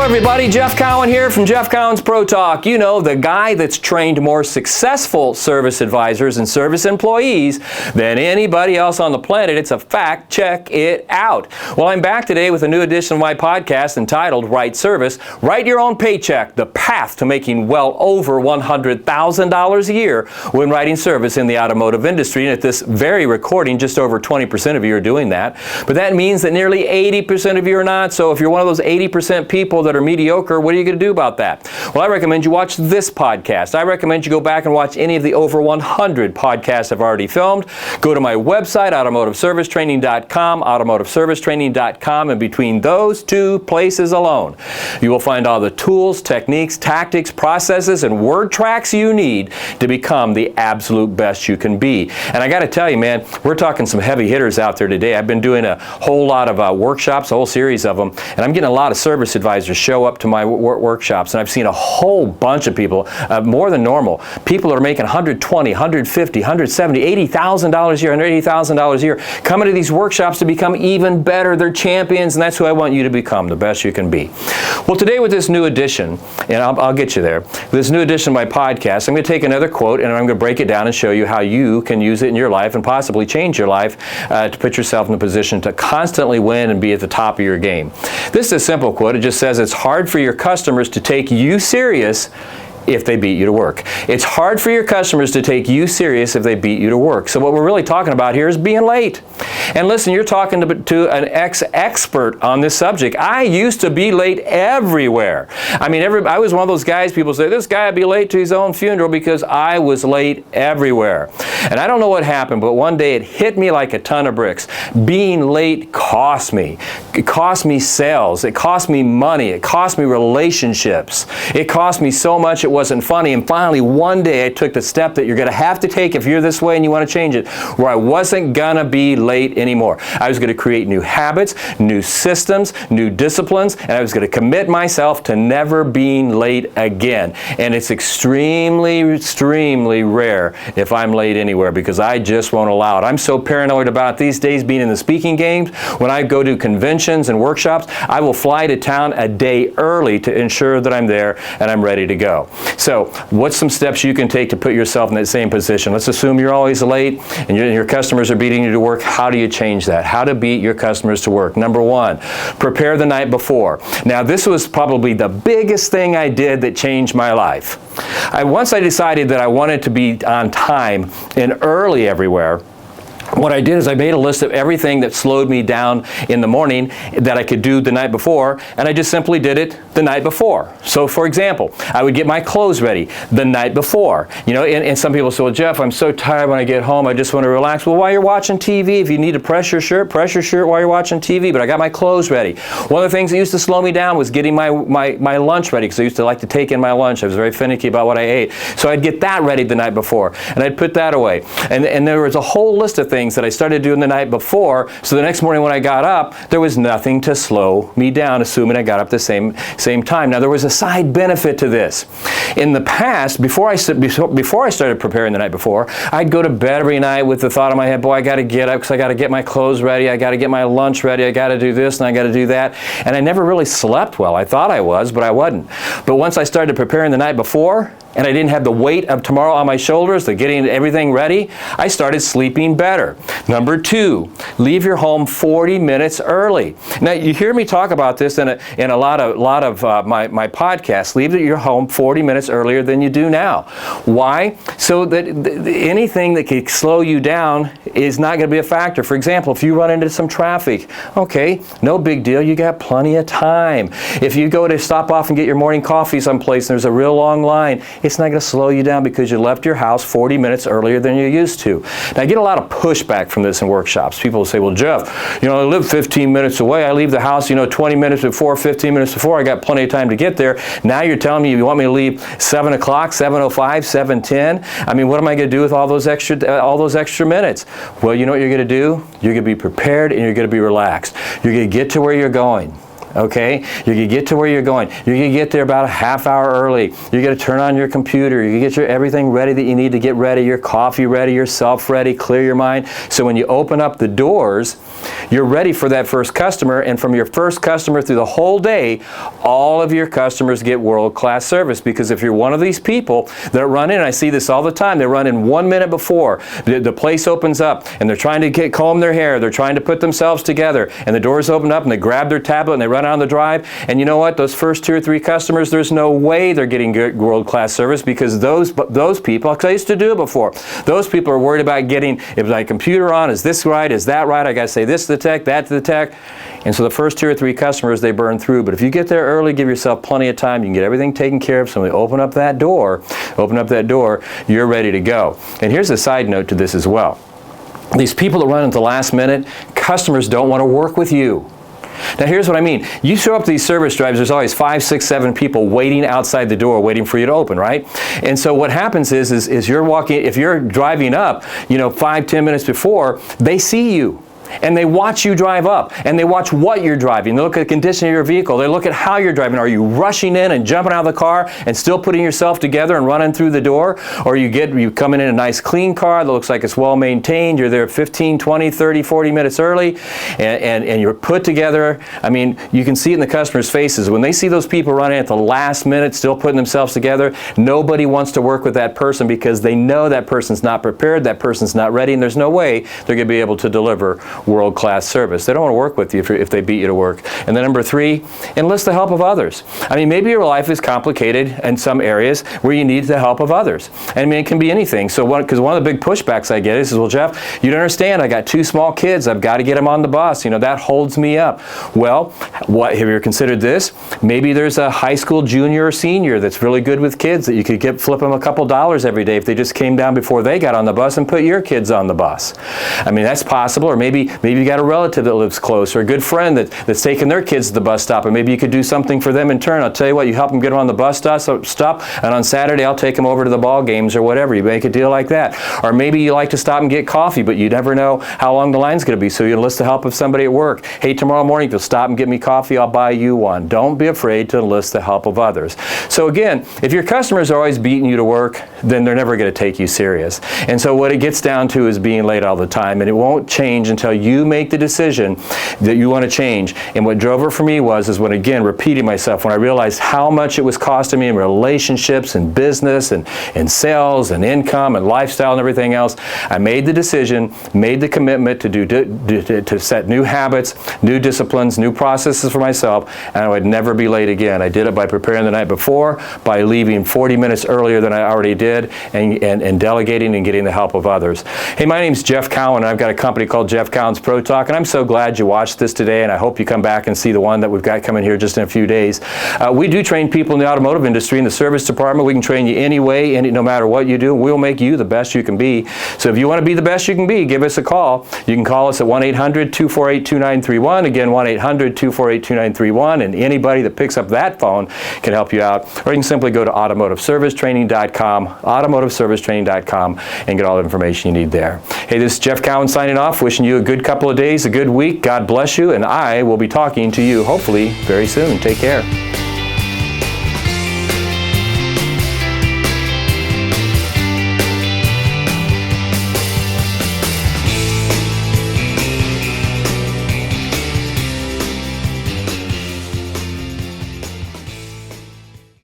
everybody, Jeff Cowan here from Jeff Cowan's Pro Talk. You know, the guy that's trained more successful service advisors and service employees than anybody else on the planet. It's a fact. Check it out. Well, I'm back today with a new edition of my podcast entitled Right Service. Write Your Own Paycheck, the path to making well over $100,000 a year when writing service in the automotive industry. And at this very recording, just over 20% of you are doing that. But that means that nearly 80% of you are not. So if you're one of those 80% people that are mediocre, what are you going to do about that? Well, I recommend you watch this podcast. I recommend you go back and watch any of the over 100 podcasts I've already filmed. Go to my website, automotiveservicetraining.com, automotiveservicetraining.com, and between those two places alone, you will find all the tools, techniques, tactics, processes, and word tracks you need to become the absolute best you can be. And I got to tell you, man, we're talking some heavy hitters out there today. I've been doing a whole lot of workshops, a whole series of them, and I'm getting a lot of service advisors show up to my workshops, and I've seen a whole bunch of people, more than normal, people that are making $120, $150, $170, $80,000 a year, $180,000 a year, coming to these workshops to become even better. They're champions, and that's who I want you to become, the best you can be. Well, today with this new edition, and I'll get you there, this new edition of my podcast, I'm going to take another quote and I'm going to break it down and show you how you can use it in your life and possibly change your life to put yourself in a position to constantly win and be at the top of your game. This is a simple quote. It just says, it's hard for your customers to take you serious if they beat you to work. It's hard for your customers to take you serious if they beat you to work. So what we're really talking about here is being late. And listen, you're talking to an ex-expert on this subject. I used to be late everywhere. I mean, I was one of those guys, people say, this guy would be late to his own funeral, because I was late everywhere. And I don't know what happened, but one day it hit me like a ton of bricks. Being late cost me. It cost me sales. It cost me money. It cost me relationships. It cost me so much it wasn't funny. And finally, one day I took the step that you're going to have to take if you're this way and you want to change it, where I wasn't going to be late anymore. I was going to create new habits, new systems, new disciplines, and I was going to commit myself to never being late again. And it's extremely, extremely rare if I'm late anywhere, because I just won't allow it. I'm so paranoid about these days being in the speaking games. When I go to conventions and workshops, I will fly to town a day early to ensure that I'm there and I'm ready to go. So what's some steps you can take to put yourself in that same position? Let's assume you're always late and your customers are beating you to work. How do you change that? How to beat your customers to work? Number one, prepare the night before. Now, this was probably the biggest thing I did that changed my life. Once I decided that I wanted to be on time and early everywhere, what I did is I made a list of everything that slowed me down in the morning that I could do the night before, and I just simply did it the night before. So, for example, I would get my clothes ready the night before. You know, and some people say, well, Jeff, I'm so tired when I get home, I just want to relax. Well, while you're watching TV, if you need to press your shirt while you're watching TV, but I got my clothes ready. One of the things that used to slow me down was getting my lunch ready, because I used to like to take in my lunch. I was very finicky about what I ate. So I'd get that ready the night before, and I'd put that away. And there was a whole list of things that I started doing the night before, so the next morning when I got up, there was nothing to slow me down, assuming I got up the same time. Now, there was a side benefit to this. In the past, before I started preparing the night before, I'd go to bed every night with the thought in my head, boy, I got to get up because I got to get my clothes ready, I got to get my lunch ready, I got to do this and I got to do that. And I never really slept well. I thought I was, but I wasn't. But once I started preparing the night before, and I didn't have the weight of tomorrow on my shoulders, the getting everything ready, I started sleeping better. Number two, leave your home 40 minutes early. Now, you hear me talk about this in a lot of my podcasts. Leave your home 40 minutes earlier than you do now. Why? So that anything that could slow you down is not going to be a factor. For example, if you run into some traffic, okay, no big deal. You got plenty of time. If you go to stop off and get your morning coffee someplace and there's a real long line, it's not going to slow you down because you left your house 40 minutes earlier than you used to. Now, I get a lot of pushback from this in workshops. People will say, well, Jeff, I live 15 minutes away. I leave the house, 20 minutes before, 15 minutes before. I got plenty of time to get there. Now you're telling me you want me to leave 7 o'clock, 7:05, 7:10? I mean, what am I going to do with all those extra minutes? Well, you know what you're going to do? You're going to be prepared and you're going to be relaxed. You're going to get to where you're going. okay? You're going to get to where you're going. You're going to get there about a half hour early. You're going to turn on your computer. You get your everything ready that you need to get ready, your coffee ready, yourself ready, clear your mind. So when you open up the doors, you're ready for that first customer, and from your first customer through the whole day, all of your customers get world-class service. Because if you're one of these people that run in, I see this all the time, they run in 1 minute before the place opens up, and they're trying to comb their hair, they're trying to put themselves together, and the doors open up, and they grab their tablet, and they run on the drive, and you know what? Those first 2 or 3 customers, there's no way they're getting good world-class service, because those people, because I used to do it before, those people are worried about getting, is my computer on, is this right, is that right, I got to say this to the tech, that to the tech, and so the first 2 or 3 customers, they burn through. But if you get there early, give yourself plenty of time, you can get everything taken care of, so when they open up that door, you're ready to go. And here's a side note to this as well. These people that run at the last minute, customers don't want to work with you. Now here's what I mean. You show up to these service drives, there's always 5, 6, 7 people waiting outside the door, waiting for you to open, right? And so what happens is you're walking, if you're driving up, 5, 10 minutes before, they see you. And they watch you drive up, and they watch what you're driving. They look at the condition of your vehicle. They look at how you're driving. Are you rushing in and jumping out of the car and still putting yourself together and running through the door? Or you come in a nice clean car that looks like it's well maintained. You're there 15, 20, 30, 40 minutes early, and you're put together. I mean, you can see it in the customers' faces. When they see those people running at the last minute, still putting themselves together, nobody wants to work with that person because they know that person's not prepared, that person's not ready, and there's no way they're going to be able to deliver world-class service. They don't want to work with you if they beat you to work. And then number 3, enlist the help of others. I mean, maybe your life is complicated in some areas where you need the help of others. And I mean, it can be anything. So because one of the big pushbacks I get is, well, Jeff, you don't understand. I got 2 small kids. I've got to get them on the bus. That holds me up. Well, have you ever considered this? Maybe there's a high school junior or senior that's really good with kids that you could flip them a couple dollars every day if they just came down before they got on the bus and put your kids on the bus. I mean, that's possible. Or maybe you got a relative that lives close, or a good friend that's taking their kids to the bus stop, and maybe you could do something for them in turn. I'll tell you what, you help them get them on the bus stop, and on Saturday I'll take them over to the ball games or whatever. You make a deal like that. Or maybe you like to stop and get coffee, but you never know how long the line's going to be, so you enlist the help of somebody at work. Hey, tomorrow morning if you'll stop and get me coffee, I'll buy you one. Don't be afraid to enlist the help of others. So again, if your customers are always beating you to work, then they're never going to take you serious. And so what it gets down to is being late all the time, and it won't change until you make the decision that you want to change. And what drove it for me was when, again, repeating myself, when I realized how much it was costing me in relationships and business and sales and income and lifestyle and everything else, I made the decision, made the commitment to set new habits, new disciplines, new processes for myself, and I would never be late again. I did it by preparing the night before, by leaving 40 minutes earlier than I already did, and delegating and getting the help of others. Hey, my name's Jeff Cowan, and I've got a company called Jeff Cowan's Pro Talk, and I'm so glad you watched this today, and I hope you come back and see the one that we've got coming here just in a few days. We do train people in the automotive industry, in the service department. We can train you anyway, no matter what you do. We'll make you the best you can be. So if you want to be the best you can be, give us a call. You can call us at 1-800-248-2931. Again, 1-800-248-2931, and anybody that picks up that phone can help you out. Or you can simply go to automotiveservicetraining.com, automotiveservicetraining.com, and get all the information you need there. Hey, this is Jeff Cowan signing off, wishing you a good couple of days, a good week. God bless you, and I will be talking to you hopefully very soon. Take care.